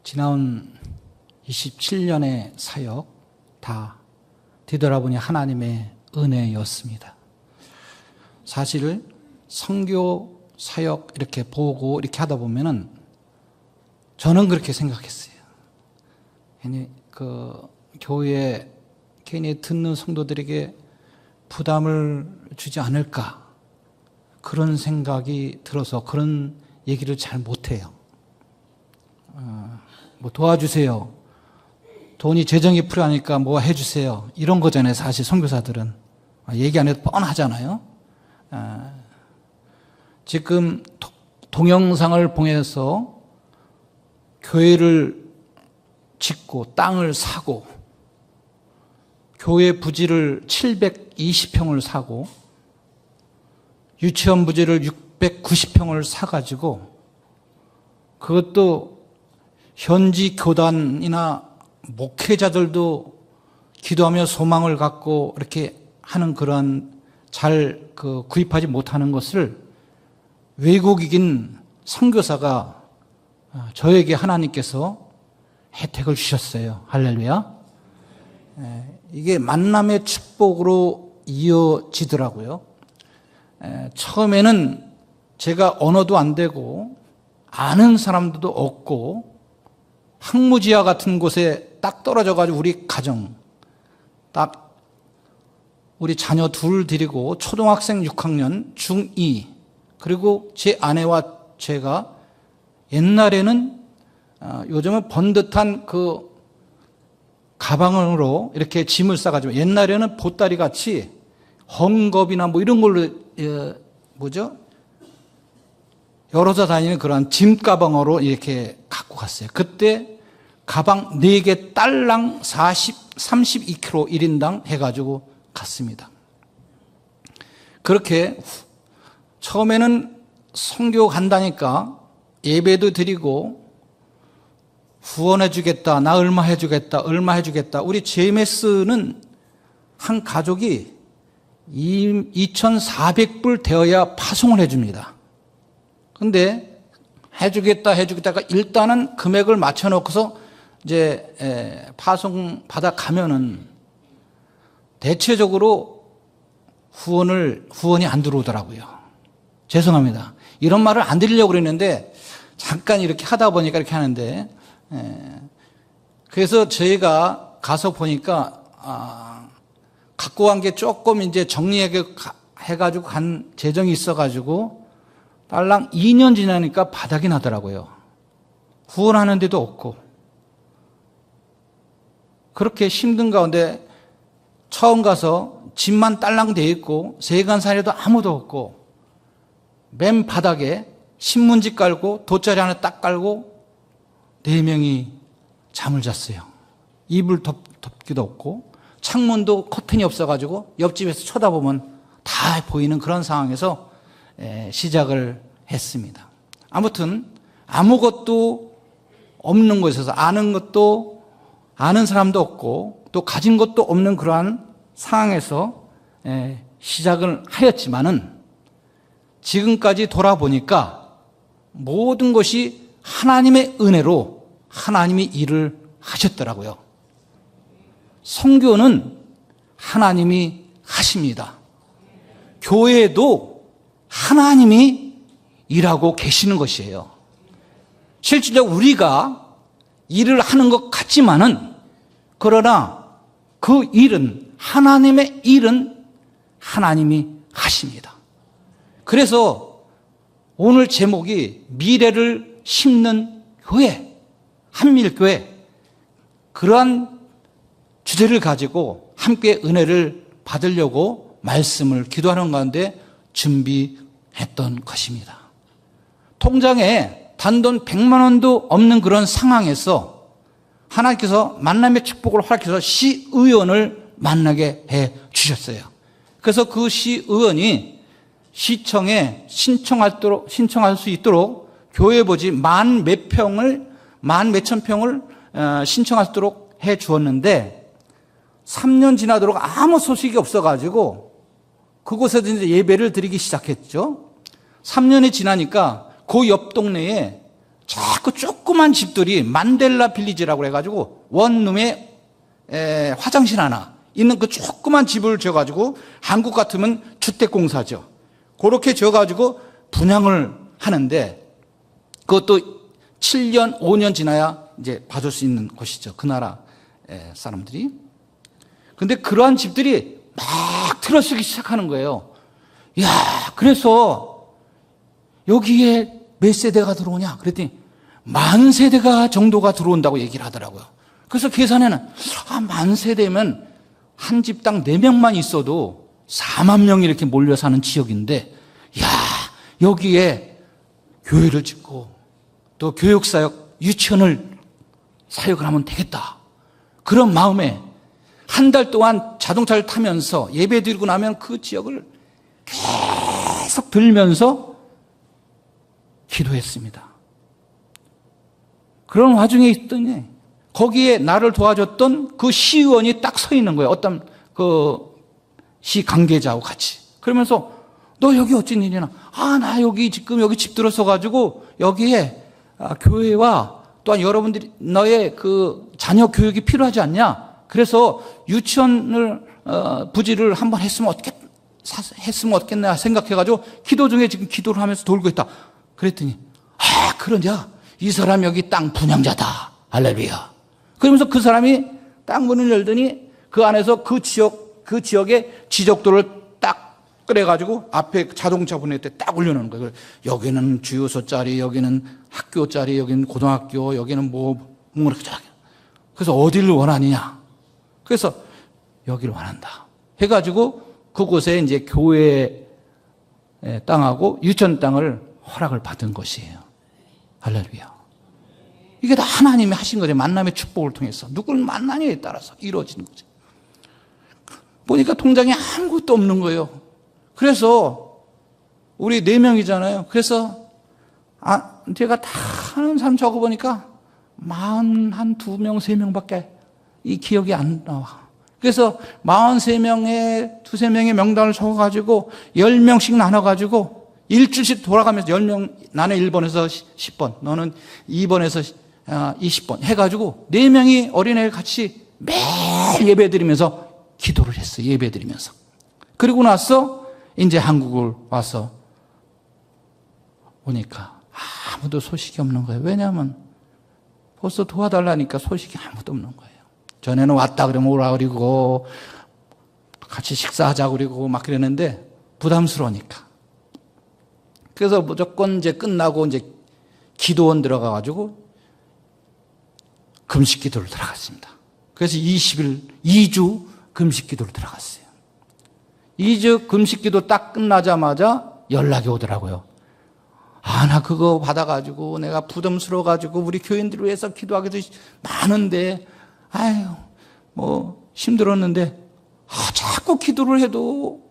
지나온 27년의 사역 다 뒤돌아보니 하나님의 은혜였습니다. 사실 선교 사역 이렇게 보고 이렇게 하다 보면은 저는 그렇게 생각했어요. 괜히 교회에 괜히 듣는 성도들에게 부담을 주지 않을까 그런 생각이 들어서 그런 얘기를 잘 못해요. 뭐 도와주세요. 돈이 재정이 필요하니까 뭐 해주세요. 이런 거잖아요. 사실 선교사들은 얘기 안 해도 뻔하잖아요. 지금 동영상을 통해서 교회를 짓고 땅을 사고 교회 부지를 720평을 사고 유치원 부지를 690평을 사가지고 그것도 현지 교단이나 목회자들도 기도하며 소망을 갖고 이렇게 하는 그런 잘 구입하지 못하는 것을 외국인 선교사가 저에게 하나님께서 혜택을 주셨어요. 할렐루야. 이게 만남의 축복으로 이어지더라고요. 처음에는 제가 언어도 안 되고 아는 사람들도 없고 황무지와 같은 곳에 딱 떨어져가지고 우리 가정 딱 우리 자녀 둘 데리고 초등학생 6학년 중2 그리고 제 아내와 제가 옛날에는 요즘은 번듯한 그 가방으로 이렇게 짐을 싸가지고 옛날에는 보따리 같이 헝겊이나 뭐 이런 걸로 열어서 다니는 그런 짐 가방으로 이렇게 갖고 갔어요. 그때 가방 4개 딸랑 32kg 1인당 해가지고 갔습니다. 그렇게 처음에는 선교 간다니까 예배도 드리고 후원해 주겠다, 나 얼마 해주겠다, 얼마 해주겠다. 우리 JMS는 한 가족이 2,400불 되어야 파송을 해줍니다. 근데 해주겠다가 일단은 금액을 맞춰놓고서 이제 파송 받아 가면은 대체적으로 후원이 안 들어오더라고요. 죄송합니다. 이런 말을 안 드리려고 그랬는데 잠깐 이렇게 하다 보니까 이렇게 하는데 그래서 저희가 가서 보니까 갖고 간 게 조금 이제 정리해가지고 간 재정이 있어가지고 딸랑 2년 지나니까 바닥이 나더라고요. 후원하는 데도 없고 그렇게 힘든 가운데 처음 가서 집만 딸랑 돼 있고 세간살이도 아무도 없고 맨 바닥에 신문지 깔고 돗자리 하나 딱 깔고 4명이 잠을 잤어요. 이불 덮기도 없고 창문도 커튼이 없어가지고 옆집에서 쳐다보면 다 보이는 그런 상황에서 시작을 했습니다. 아무튼 아무것도 없는 곳에서 아는 사람도 없고 또 가진 것도 없는 그러한 상황에서 시작을 하였지만은 지금까지 돌아보니까 모든 것이 하나님의 은혜로 하나님이 일을 하셨더라고요. 선교는 하나님이 하십니다. 교회도 하나님이 일하고 계시는 것이에요. 실질적으로 우리가 일을 하는 것 같지만은 그러나 그 일은 하나님의 일은 하나님이 하십니다. 그래서 오늘 제목이 미래를 심는 교회, 한밀교회 그러한 주제를 가지고 함께 은혜를 받으려고 말씀을 기도하는 가운데 준비했던 것입니다. 통장에 단돈 100만 원도 없는 그런 상황에서 하나님께서 만남의 축복을 허락해서 시의원을 만나게 해 주셨어요. 그래서 그 시의원이 시청에 신청할 수 있도록 교회 보지 만 몇천 평을 신청할 수 있도록 해 주었는데 3년 지나도록 아무 소식이 없어가지고 그곳에서 이제 예배를 드리기 시작했죠. 3년이 지나니까 그 옆 동네에 자꾸 조그만 집들이 만델라 빌리지라고 해가지고 원룸에 화장실 하나 있는 그 조그만 집을 지어가지고 한국 같으면 주택공사죠. 그렇게 지어가지고 분양을 하는데 그것도 7년, 5년 지나야 이제 받을 수 있는 곳이죠. 그 나라 사람들이. 근데 그러한 집들이 막 들어서기 시작하는 거예요. 야, 그래서 여기에 몇 세대가 들어오냐? 그랬더니 10,000세대가 정도가 들어온다고 얘기를 하더라고요. 그래서 계산에는 10,000세대면 한 집당 4명만 있어도 4만 명이 이렇게 몰려 사는 지역인데, 야, 여기에 교회를 짓고 또 교육사역, 유치원을 사역을 하면 되겠다. 그런 마음에 한 달 동안 자동차를 타면서 예배 드리고 나면 그 지역을 계속 들면서 기도했습니다. 그런 와중에 있더니 거기에 나를 도와줬던 그 시의원이 딱 서 있는 거예요. 어떤 그 시 관계자하고 같이. 그러면서 너 여기 어쩐 일이냐? 나 여기 지금 여기 집 들어서 가지고 여기에 교회와 또한 여러분들이 너의 그 자녀 교육이 필요하지 않냐? 그래서 유치원을 부지를 한번 했으면 어떻겠나 생각해가지고 기도 중에 지금 기도를 하면서 돌고 있다. 그랬더니 그러냐? 이 사람 여기 땅 분양자다. 할렐루야. 그러면서 그 사람이 땅 문을 열더니 그 안에서 그 지역의 지적도를 딱 그래가지고 앞에 자동차 보낼 때 딱 올려놓는 거예요. 여기는 주유소 자리, 여기는 학교 자리, 여기는 고등학교, 여기는 그래서 어디를 원하느냐? 그래서 여기를 원한다. 해가지고 그곳에 이제 교회 땅하고 유치원 땅을 허락을 받은 것이에요. 할렐루야. 이게 다 하나님이 하신 거죠. 만남의 축복을 통해서. 누굴 만나냐에 따라서 이루어지는 거죠. 보니까 통장에 아무것도 없는 거예요. 그래서 우리 4명이잖아요. 그래서 제가 다 하는 사람 적어보니까 42명, 3명밖에 이 기억이 안 나와. 그래서 43명에 2-3명의 명단을 적어가지고 10명씩 나눠가지고 일주일씩 돌아가면서 10명, 나는 1번에서 10번, 너는 2번에서 20번 해가지고 4명이 어린애를 같이 매일 예배 드리면서 기도를 했어요. 예배 드리면서. 그리고 나서 이제 한국을 와서 오니까 아무도 소식이 없는 거예요. 왜냐하면 벌써 도와달라니까 소식이 아무도 없는 거예요. 전에는 왔다 그러면 오라 그러고 같이 식사하자 그러고 막 그랬는데 부담스러우니까. 그래서 무조건 이제 끝나고 이제 기도원 들어가가지고 금식 기도를 들어갔습니다. 그래서 20일, 2주 금식 기도를 들어갔어요. 2주 금식 기도 딱 끝나자마자 연락이 오더라고요. 나 그거 받아가지고 내가 부담스러워가지고 우리 교인들을 위해서 기도하기도 많은데, 힘들었는데, 자꾸 기도를 해도,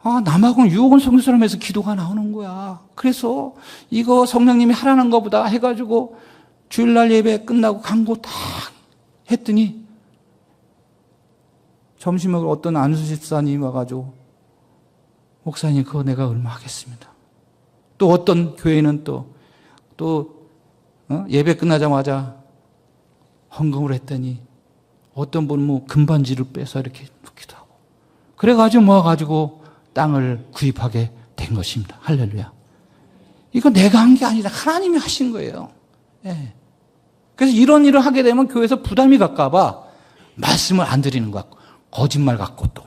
남하고는 유혹은 성사람에서 기도가 나오는 거야. 그래서 이거 성령님이 하라는 거보다 해가지고 주일날 예배 끝나고 광고 딱 했더니 점심에 어떤 안수 집사님이 와가지고 목사님 그거 내가 얼마 하겠습니다. 또 어떤 교회는 또 예배 끝나자마자 헌금을 했더니 어떤 분은 금반지를 빼서 이렇게 묻기도 하고 그래가지고 모아가지고 땅을 구입하게 된 것입니다. 할렐루야. 이거 내가 한 게 아니라 하나님이 하신 거예요. 예. 그래서 이런 일을 하게 되면 교회에서 부담이 갈까봐 말씀을 안 드리는 것 같고 거짓말 같고 또.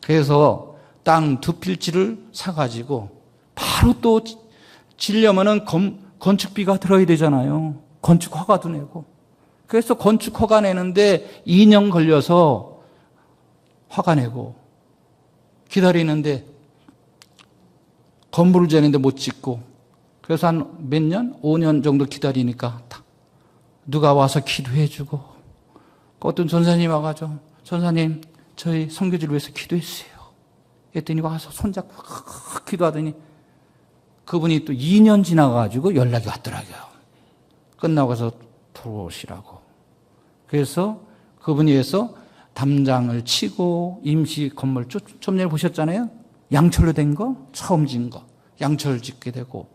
그래서 땅 2필지를 사가지고 바로 또 지려면은 건축비가 들어야 되잖아요. 건축 허가도 내고. 그래서 건축 허가 내는데 2년 걸려서 허가 내고 기다리는데 건물을 지는데 못 짓고 그래서 한 몇 년? 5년 정도 기다리니까 누가 와서 기도해 주고 어떤 전사님 와가지고 전사님 저희 선교지를 위해서 기도했어요. 했더니 와서 손잡고 기도하더니 그분이 또 2년 지나가지고 연락이 왔더라고요. 끝나고 가서 들어오시라고. 그래서 그분이 위해서 담장을 치고 임시 건물 좀 전에 보셨잖아요. 양철로 된 거 처음 진 거 양철 짓게 되고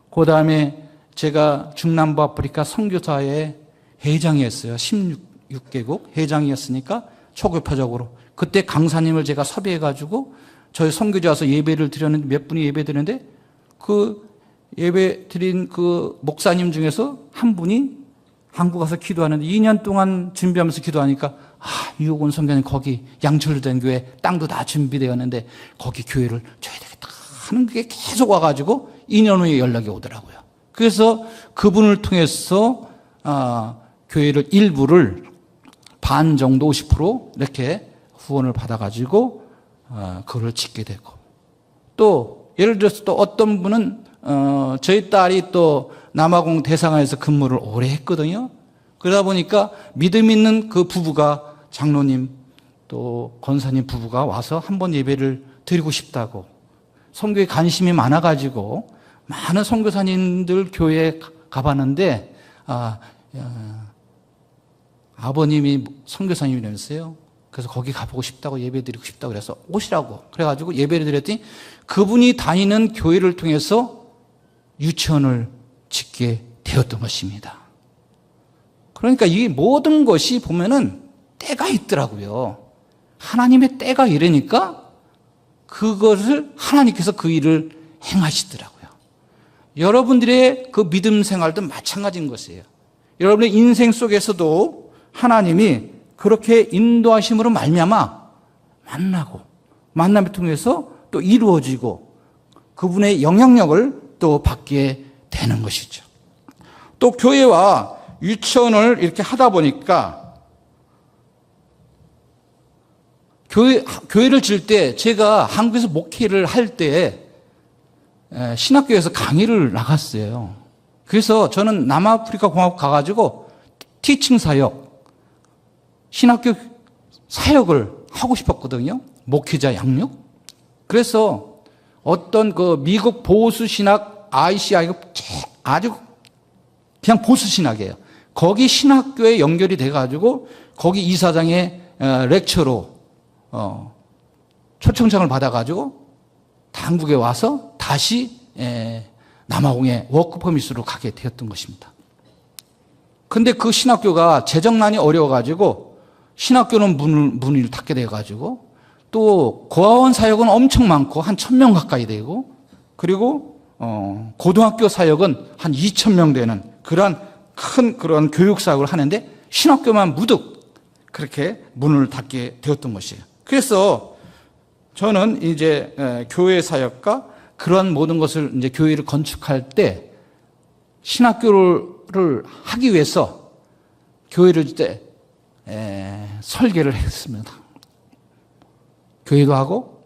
그 다음에 제가 중남부 아프리카 선교사의 회장이었어요. 16개국 회장이었으니까 초급표적으로. 그때 강사님을 제가 섭외해가지고 저희 선교지 와서 예배를 드렸는데 몇 분이 예배 드렸는데 그 예배 드린 그 목사님 중에서 한 분이 한국 가서 기도하는데 2년 동안 준비하면서 기도하니까 유옥원 선교사님 거기 양철된 교회 땅도 다 준비되었는데 거기 교회를 줘야 되겠다 하는 게 계속 와가지고 2년 후에 연락이 오더라고요. 그래서 그분을 통해서 교회를 일부를 반 정도 50% 이렇게 후원을 받아가지고 그걸 짓게 되고 또 예를 들어서 또 어떤 분은 저희 딸이 또 남아공 대상화에서 근무를 오래 했거든요. 그러다 보니까 믿음 있는 그 부부가 장로님 또 권사님 부부가 와서 한번 예배를 드리고 싶다고 선교에 관심이 많아가지고 많은 선교사님들 교회에 가봤는데 아버님이 선교사님이라면서요. 그래서 거기 가보고 싶다고 예배드리고 싶다고 그래서 오시라고 그래가지고 예배를 드렸더니 그분이 다니는 교회를 통해서 유치원을 짓게 되었던 것입니다. 그러니까 이 모든 것이 보면은 때가 있더라고요. 하나님의 때가 이러니까 그것을 하나님께서 그 일을 행하시더라고요. 여러분들의 그 믿음 생활도 마찬가지인 것이에요. 여러분의 인생 속에서도 하나님이 그렇게 인도하심으로 말미암아 만나고 만남을 통해서 또 이루어지고 그분의 영향력을 또 받게 되는 것이죠. 또 교회와 유치원을 이렇게 하다 보니까 교회를 질 때 제가 한국에서 목회를 할 때 신학교에서 강의를 나갔어요. 그래서 저는 남아프리카 공화국 가가지고 티칭 사역, 신학교 사역을 하고 싶었거든요. 목회자 양육. 그래서 어떤 그 미국 보수 신학 ICI가 아주 그냥 보수 신학이에요. 거기 신학교에 연결이 돼가지고 거기 이사장의 렉처로 초청장을 받아가지고 한국에 와서 다시 남아공에 워크퍼밋으로 가게 되었던 것입니다. 근데 그 신학교가 재정난이 어려워가지고 신학교는 문을 닫게 돼가지고 또 고아원 사역은 엄청 많고 한 1,000명 가까이 되고 그리고 고등학교 사역은 한 2,000명 되는 그런 교육 사역을 하는데 신학교만 무득 그렇게 문을 닫게 되었던 것이에요. 그래서 저는 이제 교회 사역과 그런 모든 것을 이제 교회를 건축할 때 신학교를 하기 위해서 교회를 때 설계를 했습니다. 교회도 하고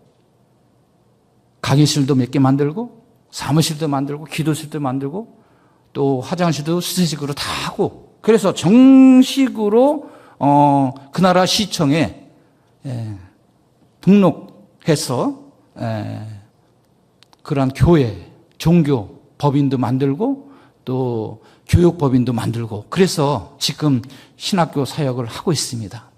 강의실도 몇 개 만들고 사무실도 만들고 기도실도 만들고 또 화장실도 수세식으로 다 하고 그래서 정식으로 그 나라 시청에 등록해서 그러한 교회, 종교 법인도 만들고 또 교육 법인도 만들고 그래서 지금 신학교 사역을 하고 있습니다.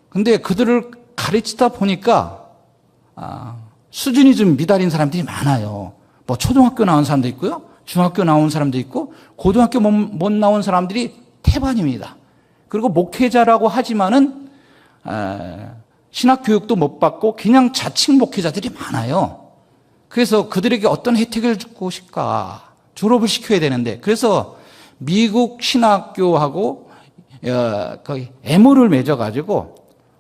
근데 그들을 가르치다 보니까 수준이 좀 미달인 사람들이 많아요. 뭐 초등학교 나온 사람도 있고요. 중학교 나온 사람도 있고 고등학교 못 나온 사람들이 태반입니다. 그리고 목회자라고 하지만은 신학 교육도 못 받고 그냥 자칭 목회자들이 많아요. 그래서 그들에게 어떤 혜택을 주고 싶까? 졸업을 시켜야 되는데 그래서 미국 신학교하고 거의 MO를 맺어가지고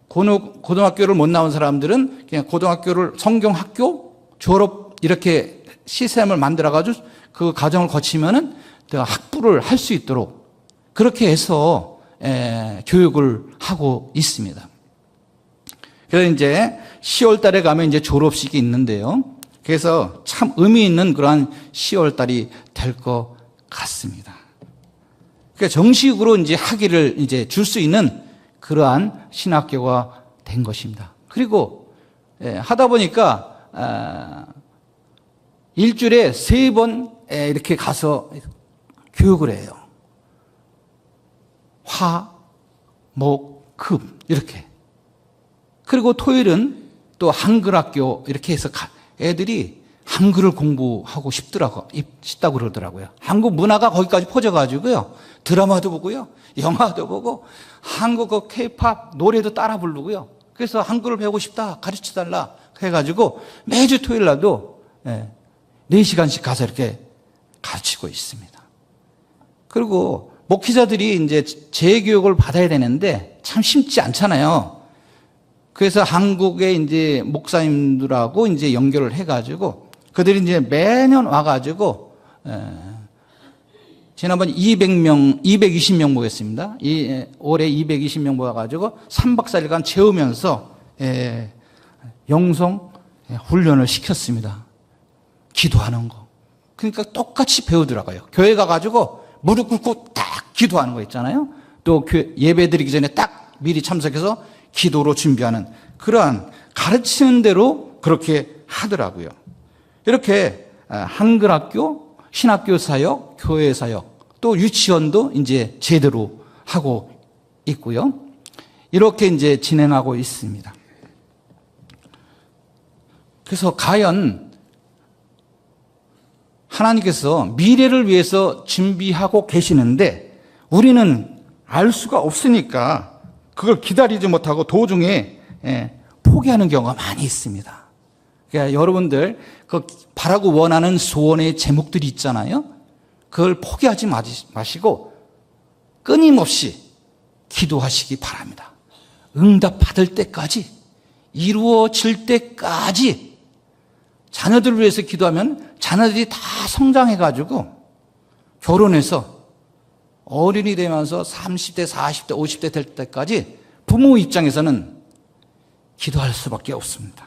고등학교를 못 나온 사람들은 그냥 고등학교를 성경학교 졸업 이렇게 시스템을 만들어가지고 그 과정을 거치면은 학부를 할 수 있도록 그렇게 해서 교육을 하고 있습니다. 그래서 이제 10월 달에 가면 이제 졸업식이 있는데요. 그래서 참 의미 있는 그러한 10월 달이 될 것 같습니다. 그러니까 정식으로 이제 학위를 이제 줄 수 있는 그러한 신학교가 된 것입니다. 그리고 하다 보니까 일주일에 3번 이렇게 가서 교육을 해요. 화, 목, 금 이렇게. 그리고 토요일은 또 한글학교 이렇게 해서 애들이 한글을 공부하고 싶다고 그러더라고요. 한국 문화가 거기까지 퍼져가지고요. 드라마도 보고요. 영화도 보고 한국 K-팝 노래도 따라 부르고요. 그래서 한글을 배우고 싶다, 가르쳐달라 해가지고 매주 토요일 날도 4시간씩 가서 이렇게 가르치고 있습니다. 그리고 목회자들이 이제 재교육을 받아야 되는데 참 쉽지 않잖아요. 그래서 한국의 이제 목사님들하고 이제 연결을 해가지고 그들이 이제 매년 와가지고 지난번 220명 모였습니다. 올해 220명 모여가지고 3박 4일간 채우면서 영성 훈련을 시켰습니다. 기도하는 거. 그러니까 똑같이 배우더라고요. 교회 가가지고 무릎 꿇고 딱 기도하는 거 있잖아요. 또 예배 드리기 전에 딱 미리 참석해서 기도로 준비하는 그러한 가르치는 대로 그렇게 하더라고요. 이렇게 한글학교, 신학교 사역, 교회 사역, 또 유치원도 이제 제대로 하고 있고요. 이렇게 이제 진행하고 있습니다. 그래서 과연 하나님께서 미래를 위해서 준비하고 계시는데 우리는 알 수가 없으니까 그걸 기다리지 못하고 도중에 포기하는 경우가 많이 있습니다. 그러니까 여러분들 그 바라고 원하는 소원의 제목들이 있잖아요. 그걸 포기하지 마시고 끊임없이 기도하시기 바랍니다. 응답 받을 때까지, 이루어질 때까지 자녀들을 위해서 기도하면 자녀들이 다 성장해가지고 결혼해서 어른이 되면서 30대, 40대, 50대 될 때까지 부모 입장에서는 기도할 수밖에 없습니다.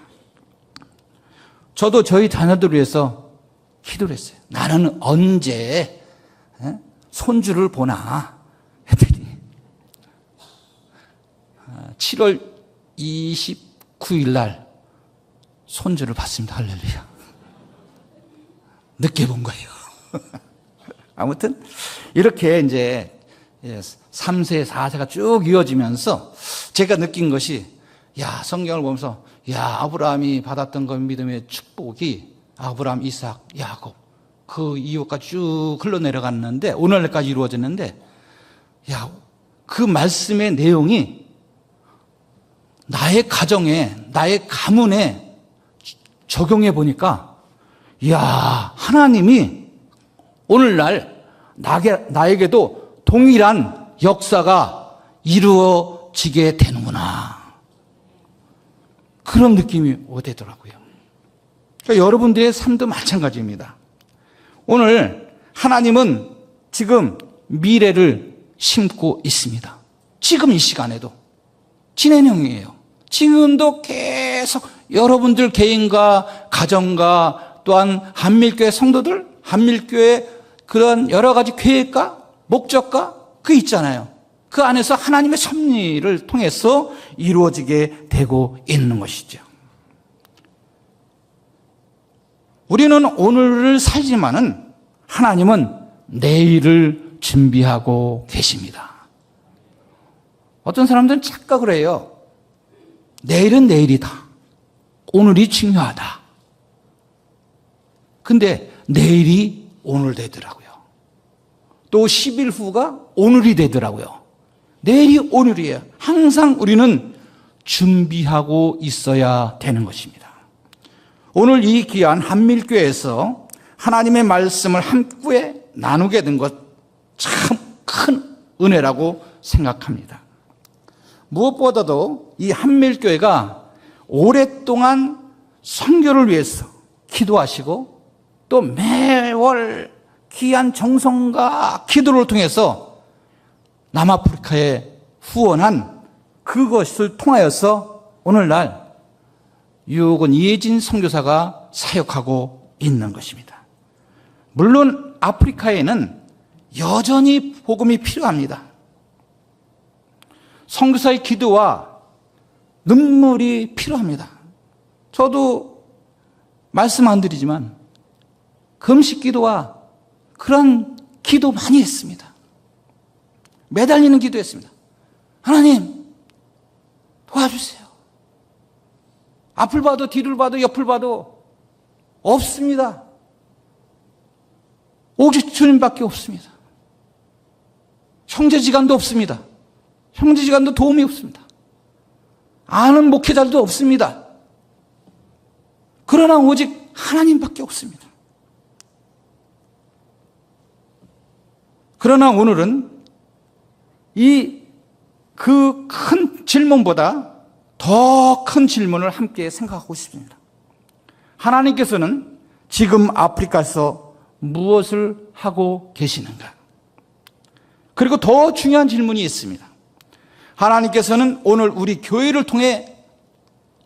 저도 저희 자녀들을 위해서 기도를 했어요. 나는 언제 손주를 보나 했더니 7월 29일 날 손주를 봤습니다. 할렐루야. 늦게 본 거예요. 아무튼 이렇게 이제 3세, 4세가 쭉 이어지면서 제가 느낀 것이 성경을 보면서 아브라함이 받았던 그 믿음의 축복이 아브라함, 이삭, 야곱 그 이후까지 쭉 흘러내려갔는데 오늘날까지 이루어졌는데 그 말씀의 내용이 나의 가정에, 나의 가문에 적용해 보니까 하나님이 오늘날 나에게도 동일한 역사가 이루어지게 되는구나. 그런 느낌이 오더라고요. 그러니까 여러분들의 삶도 마찬가지입니다. 오늘 하나님은 지금 미래를 심고 있습니다. 지금 이 시간에도 진행형이에요. 지금도 계속 여러분들 개인과 가정과 또한 한밀교회 성도들, 한밀교회 그런 여러 가지 계획과 목적과 그 있잖아요. 그 안에서 하나님의 섭리를 통해서 이루어지게 되고 있는 것이죠. 우리는 오늘을 살지만은 하나님은 내일을 준비하고 계십니다. 어떤 사람들은 착각을 해요. 내일은 내일이다. 오늘이 중요하다. 근데 내일이 오늘 되더라고요. 또 10일 후가 오늘이 되더라고요. 내일이 오늘이에요. 항상 우리는 준비하고 있어야 되는 것입니다. 오늘 이 귀한 한밀교회에서 하나님의 말씀을 함께 나누게 된 것 참 큰 은혜라고 생각합니다. 무엇보다도 이 한밀교회가 오랫동안 선교를 위해서 기도하시고 또 매월 귀한 정성과 기도를 통해서 남아프리카에 후원한 그것을 통하여서 오늘날 유옥은 이혜진 선교사가 사역하고 있는 것입니다. 물론 아프리카에는 여전히 복음이 필요합니다. 선교사의 기도와 눈물이 필요합니다. 저도 말씀 안 드리지만 금식 기도와 그런 기도 많이 했습니다. 매달리는 기도했습니다. 하나님 도와주세요. 앞을 봐도 뒤를 봐도 옆을 봐도 없습니다. 오직 주님밖에 없습니다. 형제지간도 없습니다. 형제지간도 도움이 없습니다. 아는 목회자들도 없습니다. 그러나 오직 하나님밖에 없습니다. 그러나 오늘은 그 큰 질문보다 더 큰 질문을 함께 생각하고 싶습니다. 하나님께서는 지금 아프리카에서 무엇을 하고 계시는가? 그리고 더 중요한 질문이 있습니다. 하나님께서는 오늘 우리 교회를 통해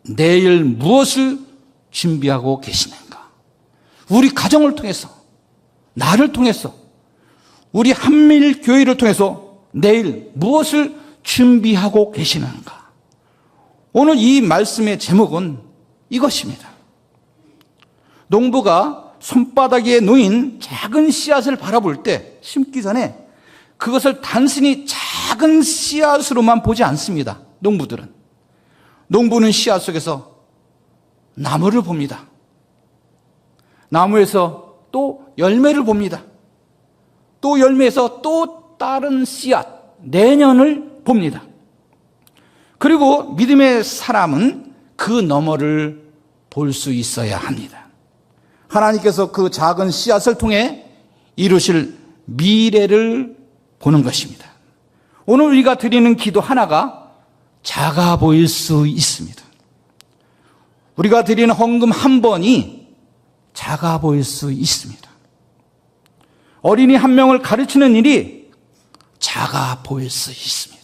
내일 무엇을 준비하고 계시는가? 우리 가정을 통해서, 나를 통해서, 우리 한밀교회를 통해서 내일 무엇을 준비하고 계시는가? 오늘 이 말씀의 제목은 이것입니다. 농부가 손바닥에 놓인 작은 씨앗을 바라볼 때 심기 전에 그것을 단순히 작은 씨앗으로만 보지 않습니다. 농부는 씨앗 속에서 나무를 봅니다. 나무에서 또 열매를 봅니다. 또 열매에서 또 다른 씨앗, 내년을 봅니다. 그리고 믿음의 사람은 그 너머를 볼 수 있어야 합니다. 하나님께서 그 작은 씨앗을 통해 이루실 미래를 보는 것입니다. 오늘 우리가 드리는 기도 하나가 작아 보일 수 있습니다. 우리가 드리는 헌금 한 번이 작아 보일 수 있습니다. 어린이 한 명을 가르치는 일이 작아 보일 수 있습니다.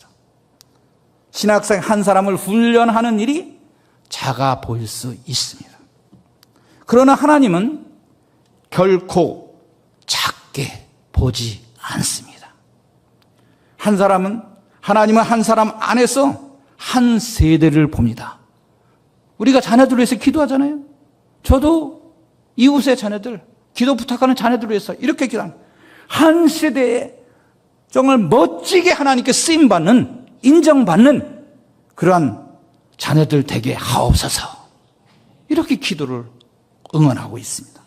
신학생 한 사람을 훈련하는 일이 작아 보일 수 있습니다. 그러나 하나님은 결코 작게 보지 않습니다. 하나님은 한 사람 안에서 한 세대를 봅니다. 우리가 자녀들을 위해서 기도하잖아요. 저도 이웃의 자녀들, 기도 부탁하는 자녀들을 위해서 이렇게 기도합니다. 한 세대에 정말 멋지게 하나님께 쓰임받는, 인정받는 그러한 자녀들 되게 하옵소서. 이렇게 기도를 응원하고 있습니다.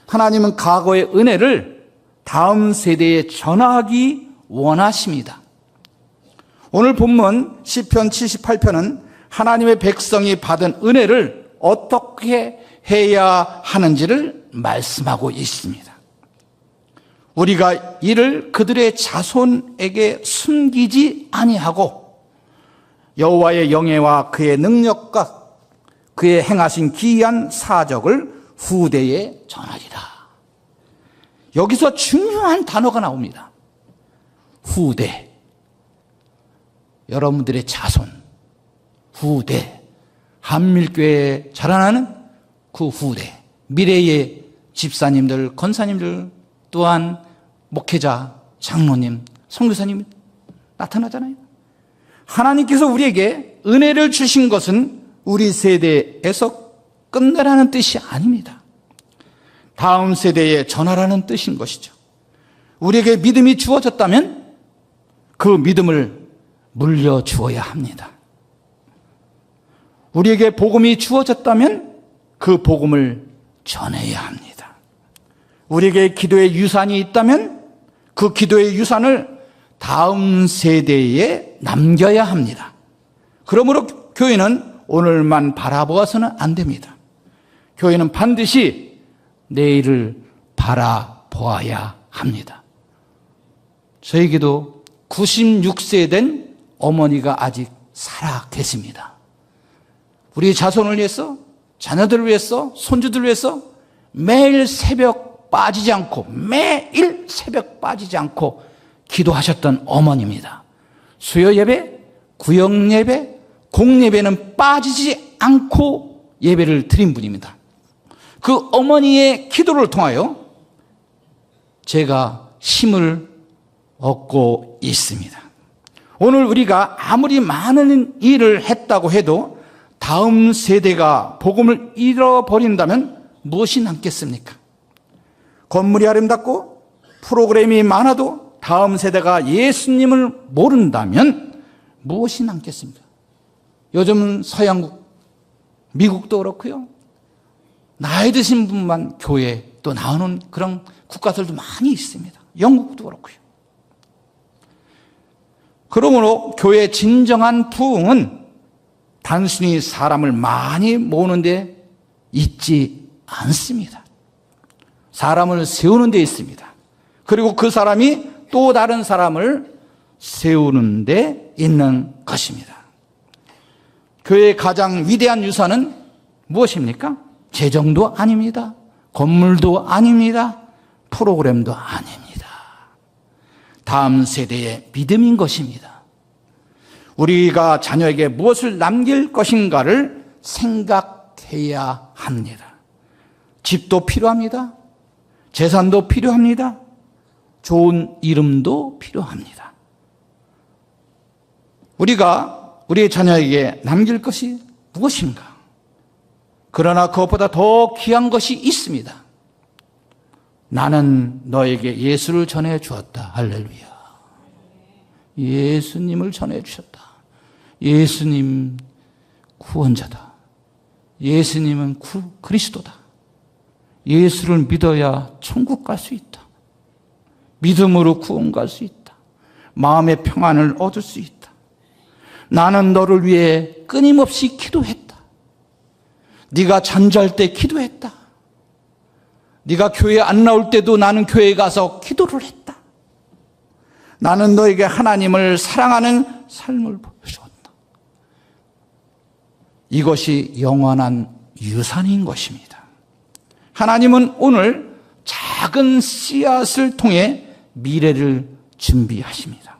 하나님은 과거의 은혜를 다음 세대에 전하기 원하십니다. 오늘 본문 시편 78편은 하나님의 백성이 받은 은혜를 어떻게 해야 하는지를 말씀하고 있습니다. 우리가 이를 그들의 자손에게 숨기지 아니하고 여호와의 영예와 그의 능력과 그의 행하신 기이한 사적을 후대에 전하리라. 여기서 중요한 단어가 나옵니다. 후대. 여러분들의 자손, 후대. 한밀교회에 자라나는 그 후대. 미래의 집사님들, 권사님들, 또한 목회자, 장로님, 선교사님 나타나잖아요. 하나님께서 우리에게 은혜를 주신 것은 우리 세대에서 끝내라는 뜻이 아닙니다. 다음 세대에 전하라는 뜻인 것이죠. 우리에게 믿음이 주어졌다면 그 믿음을 물려주어야 합니다. 우리에게 복음이 주어졌다면 그 복음을 전해야 합니다. 우리에게 기도의 유산이 있다면 그 기도의 유산을 다음 세대에 남겨야 합니다. 그러므로 교회는 오늘만 바라보아서는 안 됩니다. 교회는 반드시 내일을 바라보아야 합니다. 저에게도 96세 된 어머니가 아직 살아 계십니다. 우리 자손을 위해서, 자녀들을 위해서, 손주들을 위해서 매일 새벽 빠지지 않고 기도하셨던 어머니입니다. 수요 예배, 구역 예배, 공예배는 빠지지 않고 예배를 드린 분입니다. 그 어머니의 기도를 통하여 제가 힘을 얻고 있습니다. 오늘 우리가 아무리 많은 일을 했다고 해도 다음 세대가 복음을 잃어버린다면 무엇이 남겠습니까? 건물이 아름답고 프로그램이 많아도 다음 세대가 예수님을 모른다면 무엇이 남겠습니까? 요즘 서양국, 미국도 그렇고요. 나이 드신 분만 교회에 또 나오는 그런 국가들도 많이 있습니다. 영국도 그렇고요. 그러므로 교회의 진정한 부흥은 단순히 사람을 많이 모으는 데 있지 않습니다. 사람을 세우는 데 있습니다. 그리고 그 사람이 또 다른 사람을 세우는 데 있는 것입니다. 교회의 가장 위대한 유산은 무엇입니까? 재정도 아닙니다. 건물도 아닙니다. 프로그램도 아닙니다. 다음 세대의 믿음인 것입니다. 우리가 자녀에게 무엇을 남길 것인가를 생각해야 합니다. 집도 필요합니다. 재산도 필요합니다. 좋은 이름도 필요합니다. 우리가 우리의 자녀에게 남길 것이 무엇인가? 그러나 그것보다 더 귀한 것이 있습니다. 나는 너에게 예수를 전해 주었다. 할렐루야. 예수님을 전해 주셨다. 예수님 구원자다. 예수님은 그리스도다. 예수를 믿어야 천국 갈 수 있다. 믿음으로 구원 갈 수 있다. 마음의 평안을 얻을 수 있다. 나는 너를 위해 끊임없이 기도했다. 네가 잠잘 때 기도했다. 네가 교회 안 나올 때도 나는 교회에 가서 기도를 했다. 나는 너에게 하나님을 사랑하는 삶을 보여주었다. 이것이 영원한 유산인 것입니다. 하나님은 오늘 작은 씨앗을 통해 미래를 준비하십니다.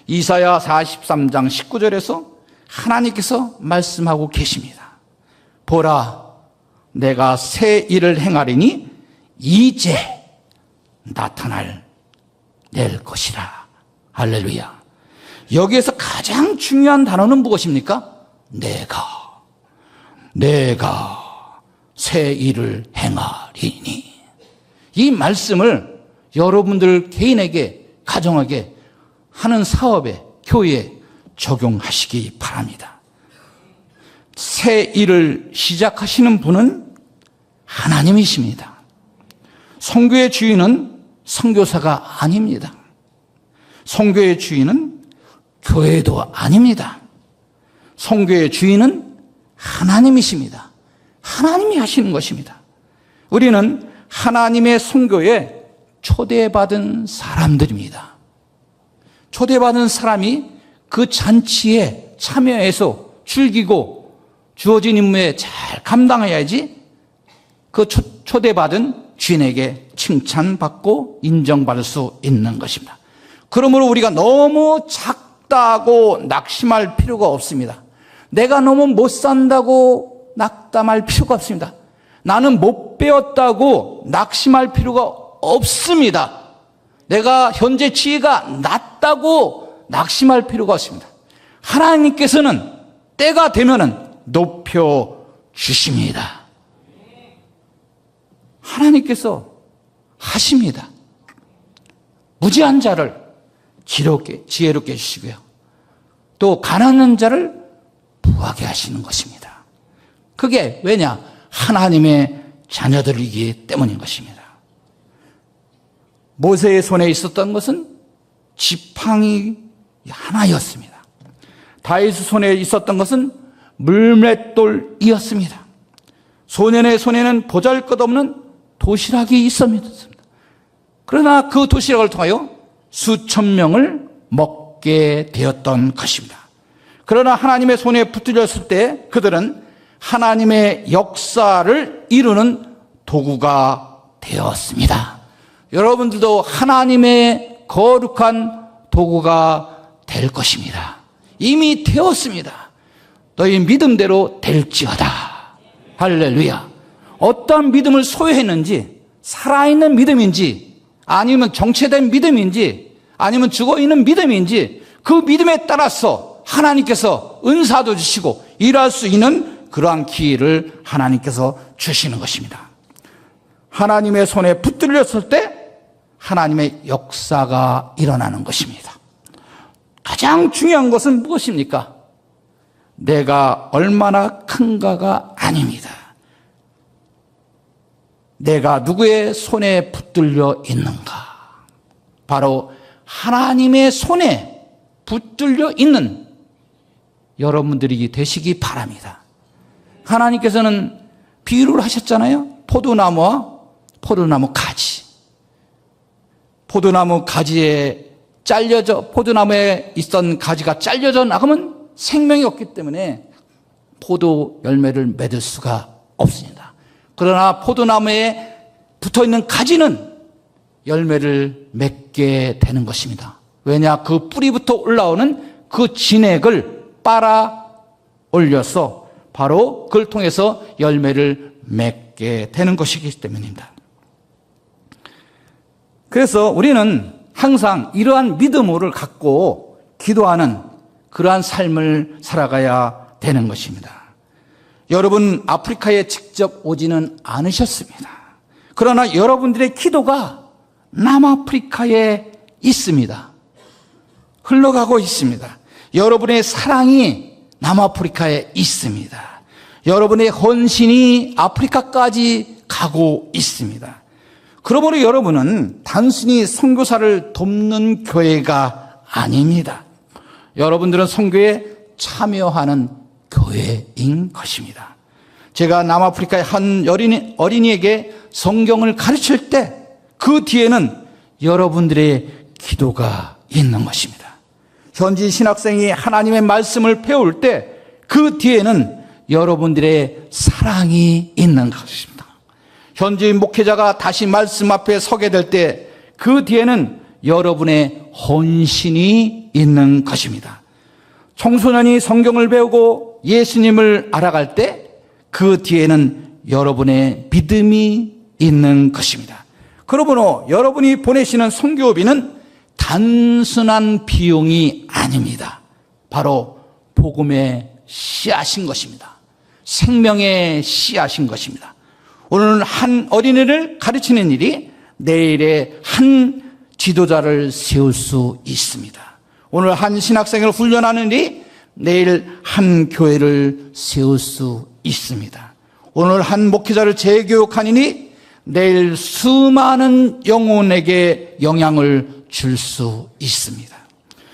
이사야 43장 19절에서 하나님께서 말씀하고 계십니다. 보라, 내가 새 일을 행하리니 이제 낼 것이라. 할렐루야. 여기에서 가장 중요한 단어는 무엇입니까? 내가 새 일을 행하리니. 이 말씀을 여러분들 개인에게, 가정에게, 하는 사업에, 교회에 적용하시기 바랍니다. 새 일을 시작하시는 분은 하나님이십니다. 선교의 주인은 선교사가 아닙니다. 선교의 주인은 교회도 아닙니다. 선교의 주인은 하나님이십니다. 하나님이 하시는 것입니다. 우리는 하나님의 선교에 초대받은 사람들입니다. 초대받은 사람이 그 잔치에 참여해서 즐기고 주어진 임무에 잘 감당해야지 그 초대받은 주인에게 칭찬받고 인정받을 수 있는 것입니다. 그러므로 우리가 너무 작다고 낙심할 필요가 없습니다. 내가 너무 못 산다고 낙담할 필요가 없습니다. 나는 못 배웠다고 낙심할 필요가 없습니다. 내가 현재 지혜가 낮다고 낙심할 필요가 없습니다. 하나님께서는 때가 되면은 높여 주십니다. 하나님께서 하십니다. 무지한 자를 지혜롭게 해주시고요. 또 가난한 자를 부하게 하시는 것입니다. 그게 왜냐? 하나님의 자녀들이기 때문인 것입니다. 모세의 손에 있었던 것은 지팡이 하나였습니다. 다윗의 손에 있었던 것은 물맷돌이었습니다. 소년의 손에는 보잘것없는 도시락이 있었습니다. 그러나 그 도시락을 통하여 수천 명을 먹게 되었던 것입니다. 그러나 하나님의 손에 붙들렸을 때 그들은 하나님의 역사를 이루는 도구가 되었습니다. 여러분들도 하나님의 거룩한 도구가 될 것입니다. 이미 되었습니다. 너희 믿음대로 될지어다. 할렐루야. 어떤 믿음을 소유했는지, 살아있는 믿음인지, 아니면 정체된 믿음인지, 아니면 죽어있는 믿음인지, 그 믿음에 따라서 하나님께서 은사도 주시고 일할 수 있는 그러한 기회를 하나님께서 주시는 것입니다. 하나님의 손에 붙들렸을 때 하나님의 역사가 일어나는 것입니다. 가장 중요한 것은 무엇입니까? 내가 얼마나 큰가가 아닙니다. 내가 누구의 손에 붙들려 있는가? 바로 하나님의 손에 붙들려 있는 여러분들이 되시기 바랍니다. 하나님께서는 비유를 하셨잖아요. 포도나무와 포도나무 가지. 포도나무 가지에 포도나무에 있던 가지가 잘려져 나가면 생명이 없기 때문에 포도 열매를 맺을 수가 없습니다. 그러나 포도나무에 붙어 있는 가지는 열매를 맺게 되는 것입니다. 왜냐? 그 뿌리부터 올라오는 그 진액을 빨아 올려서 바로 그걸 통해서 열매를 맺게 되는 것이기 때문입니다. 그래서 우리는 항상 이러한 믿음을 갖고 기도하는 그러한 삶을 살아가야 되는 것입니다. 여러분, 아프리카에 직접 오지는 않으셨습니다. 그러나 여러분들의 기도가 남아프리카에 있습니다. 흘러가고 있습니다. 여러분의 사랑이 남아프리카에 있습니다. 여러분의 헌신이 아프리카까지 가고 있습니다. 그러므로 여러분은 단순히 선교사를 돕는 교회가 아닙니다. 여러분들은 선교에 참여하는 교회인 것입니다. 제가 남아프리카의 한 어린이에게 성경을 가르칠 때 그 뒤에는 여러분들의 기도가 있는 것입니다. 현지 신학생이 하나님의 말씀을 배울 때 그 뒤에는 여러분들의 사랑이 있는 것입니다. 현지 목회자가 다시 말씀 앞에 서게 될 때 그 뒤에는 여러분의 헌신이 있는 것입니다. 청소년이 성경을 배우고 예수님을 알아갈 때 그 뒤에는 여러분의 믿음이 있는 것입니다. 그러므로 여러분이 보내시는 선교비는 단순한 비용이 아닙니다. 바로 복음의 씨앗인 것입니다. 생명의 씨앗인 것입니다. 오늘 한 어린이를 가르치는 일이 내일의 한 지도자를 세울 수 있습니다. 오늘 한 신학생을 훈련하는 일이 내일 한 교회를 세울 수 있습니다. 오늘 한 목회자를 재교육하니 내일 수많은 영혼에게 영향을 줄 수 있습니다.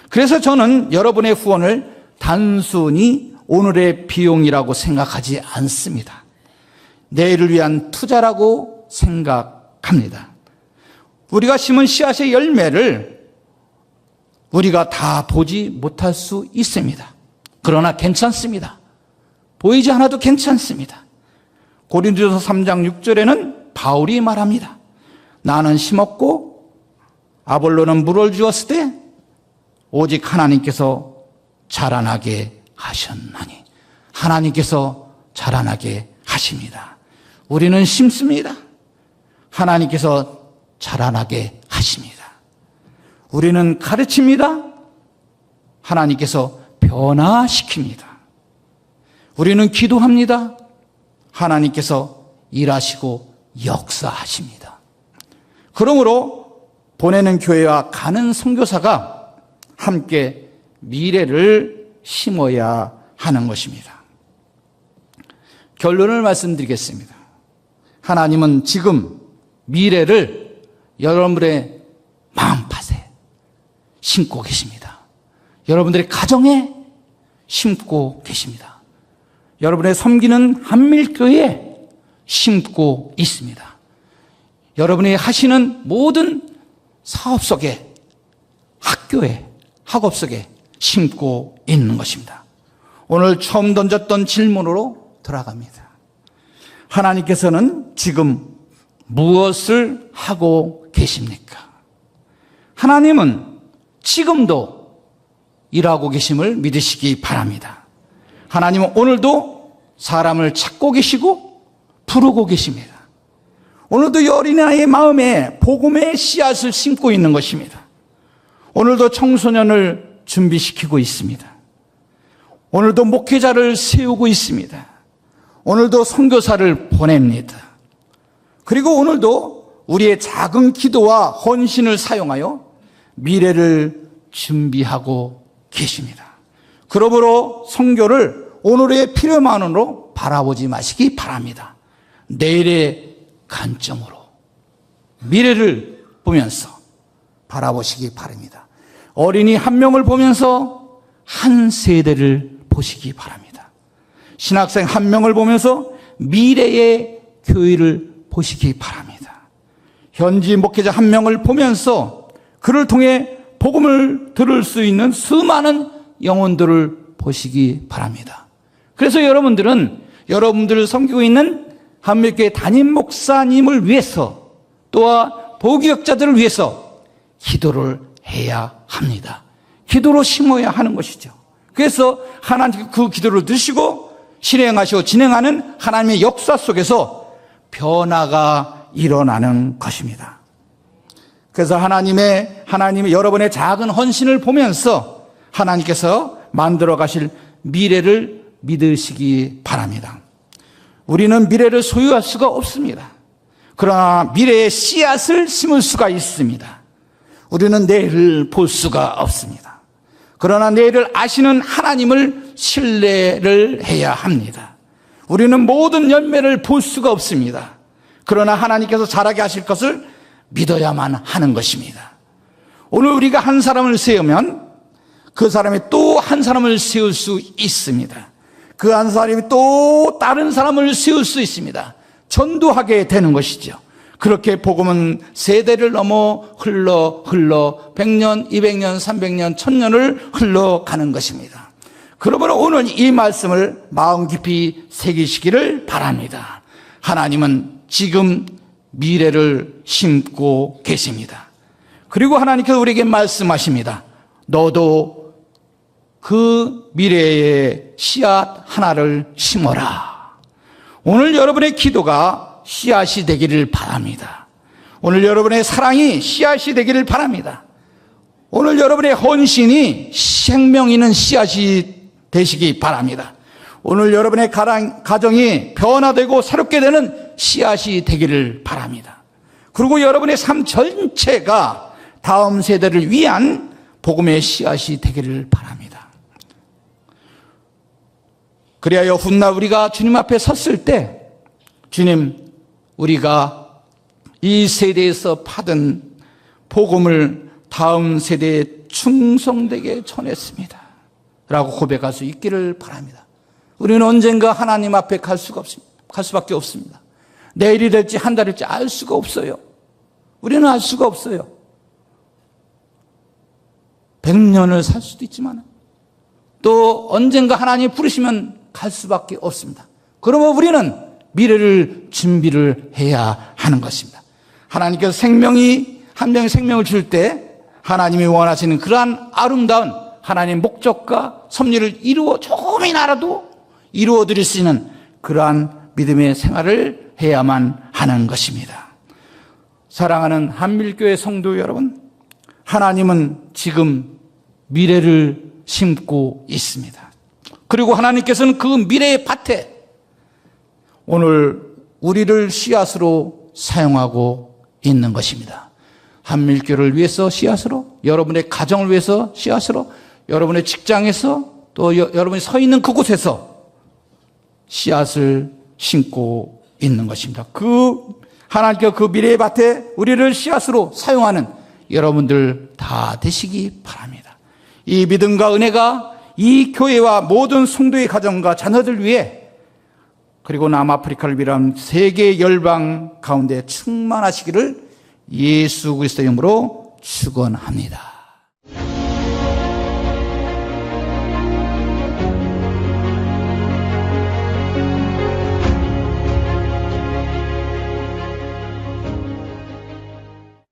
그래서 저는 여러분의 후원을 단순히 오늘의 비용이라고 생각하지 않습니다. 내일을 위한 투자라고 생각합니다. 우리가 심은 씨앗의 열매를 우리가 다 보지 못할 수 있습니다. 그러나 괜찮습니다. 보이지 않아도 괜찮습니다. 고린도전서 3장 6절에는 바울이 말합니다. 나는 심었고 아볼로는 물을 주었을 때 오직 하나님께서 자라나게 하셨나니. 하나님께서 자라나게 하십니다. 우리는 심습니다. 하나님께서 자라나게 하십니다. 우리는 가르칩니다. 하나님께서 변화시킵니다. 우리는 기도합니다. 하나님께서 일하시고 역사하십니다. 그러므로 보내는 교회와 가는 선교사가 함께 미래를 심어야 하는 것입니다. 결론을 말씀드리겠습니다. 하나님은 지금 미래를 여러분들의 마음밭에 심고 계십니다. 여러분들의 가정에 심고 계십니다. 여러분의 섬기는 한밀교회에 심고 있습니다. 여러분이 하시는 모든 사업 속에, 학교에, 학업 속에 심고 있는 것입니다. 오늘 처음 던졌던 질문으로 돌아갑니다. 하나님께서는 지금 무엇을 하고 계십니까? 하나님은 지금도 일하고 계심을 믿으시기 바랍니다. 하나님은 오늘도 사람을 찾고 계시고 부르고 계십니다. 오늘도 이 어린아이의 마음에 복음의 씨앗을 심고 있는 것입니다. 오늘도 청소년을 준비시키고 있습니다. 오늘도 목회자를 세우고 있습니다. 오늘도 선교사를 보냅니다. 그리고 오늘도 우리의 작은 기도와 헌신을 사용하여 미래를 준비하고 계십니다. 그러므로 선교를 오늘의 필요만으로 바라보지 마시기 바랍니다. 내일의 관점으로 미래를 보면서 바라보시기 바랍니다. 어린이 한 명을 보면서 한 세대를 보시기 바랍니다. 신학생 한 명을 보면서 미래의 교회를 보시기 바랍니다. 현지 목회자 한 명을 보면서 그를 통해 복음을 들을 수 있는 수많은 영혼들을 보시기 바랍니다. 그래서 여러분들을 섬기고 있는 한밀교회 담임 목사님을 위해서 또한 보기역자들을 위해서 기도를 해야 합니다. 기도로 심어야 하는 것이죠. 그래서 하나님 그 기도를 들으시고 실행하시고 진행하는 하나님의 역사 속에서 변화가 일어나는 것입니다. 그래서 하나님의 여러분의 작은 헌신을 보면서 하나님께서 만들어 가실 미래를 믿으시기 바랍니다. 우리는 미래를 소유할 수가 없습니다. 그러나 미래의 씨앗을 심을 수가 있습니다. 우리는 내일을 볼 수가 없습니다. 그러나 내일을 아시는 하나님을 신뢰를 해야 합니다. 우리는 모든 열매를 볼 수가 없습니다. 그러나 하나님께서 자라게 하실 것을 믿어야만 하는 것입니다. 오늘 우리가 한 사람을 세우면 그 사람이 또 한 사람을 세울 수 있습니다. 그 한 사람이 또 다른 사람을 세울 수 있습니다. 전도하게 되는 것이죠. 그렇게 복음은 세대를 넘어 흘러 100년, 200년, 300년, 1000년을 흘러가는 것입니다. 그러므로 오늘 이 말씀을 마음 깊이 새기시기를 바랍니다. 하나님은 지금 미래를 심고 계십니다. 그리고 하나님께서 우리에게 말씀하십니다. 너도 그 미래의 씨앗 하나를 심어라. 오늘 여러분의 기도가 씨앗이 되기를 바랍니다. 오늘 여러분의 사랑이 씨앗이 되기를 바랍니다. 오늘 여러분의 헌신이 생명 있는 씨앗이 되시기 바랍니다. 오늘 여러분의 가정이 변화되고 새롭게 되는 씨앗이 되기를 바랍니다. 그리고 여러분의 삶 전체가 다음 세대를 위한 복음의 씨앗이 되기를 바랍니다. 그리하여 훗날 우리가 주님 앞에 섰을 때 주님, 우리가 이 세대에서 받은 복음을 다음 세대에 충성되게 전했습니다 라고 고백할 수 있기를 바랍니다. 우리는 언젠가 하나님 앞에 갈 수밖에 없습니다. 내일이 될지 한 달이 될지 알 수가 없어요. 우리는 알 수가 없어요. 100년을 살 수도 있지만 또 언젠가 하나님이 부르시면 갈 수밖에 없습니다. 그러면 우리는 미래를 준비를 해야 하는 것입니다. 하나님께서 한 명의 생명을 줄 때 하나님이 원하시는 그러한 아름다운 하나님의 목적과 섭리를 조금이나라도 이루어 드릴 수 있는 그러한 믿음의 생활을 해야만 하는 것입니다. 사랑하는 한밀교회 성도 여러분, 하나님은 지금 미래를 심고 있습니다. 그리고 하나님께서는 그 미래의 밭에 오늘 우리를 씨앗으로 사용하고 있는 것입니다. 한밀교를 위해서 씨앗으로, 여러분의 가정을 위해서 씨앗으로, 여러분의 직장에서 또 여러분이 서 있는 그곳에서 씨앗을 심고 있는 것입니다. 하나님께서 그 미래의 밭에 우리를 씨앗으로 사용하는 여러분들 다 되시기 바랍니다. 이 믿음과 은혜가 이 교회와 모든 성도의 가정과 자녀들 위해 그리고 남아프리카를 비롯한 세계 열방 가운데 충만하시기를 예수 그리스도의 이름으로 축원합니다.